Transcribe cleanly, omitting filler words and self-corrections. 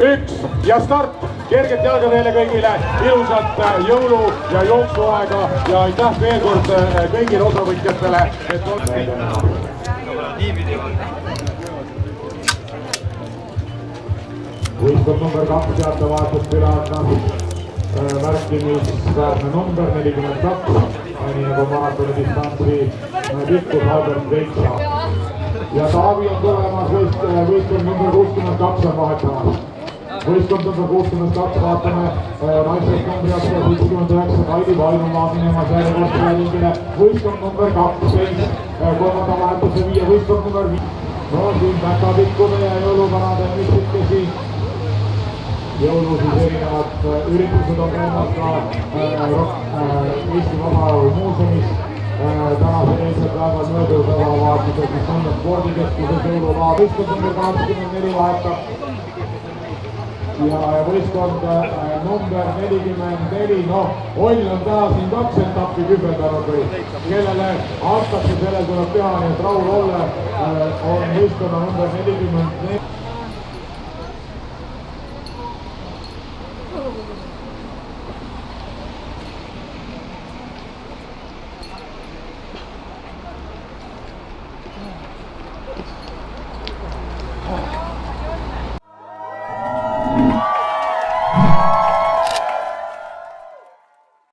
1 ja start. Kerget jalga teile kõigile, ilusat jõulu- ja jooksuaega ja aitäh veel kord kõigile osavõtjatele. Võistkond number 2 teatevahetust üle andnud märkimisväärne number 42, nii nagu maratoni distantsi pikkus Albert Veitsa. Ja Taavi on tulemas võistkond number 62 on vahetamas. Võistkond number 62 vaatame naistest numbri 79 Kaidi Vainumaa minemas järjekordse ringile. Võistkond number 12 kolmanda vahetuse 5 võistkond number 5. No siin väga pikkune ja jõuluvanade mistikesi. Jõulu siis erinevad üritused on käimas ka Eesti Vabarahu muuseumis. Tänasel eilsel päeval möödunud nädalavahetusel, mis on spordikeskuses jõululaa. Võistkond number 84 vahetab. Ja võistkond number 44, Oll on täna siin 2 etappi kübeldanud või kellele antakse, selle tuleb teha, nii et Raul Olle on võistkonna number 44.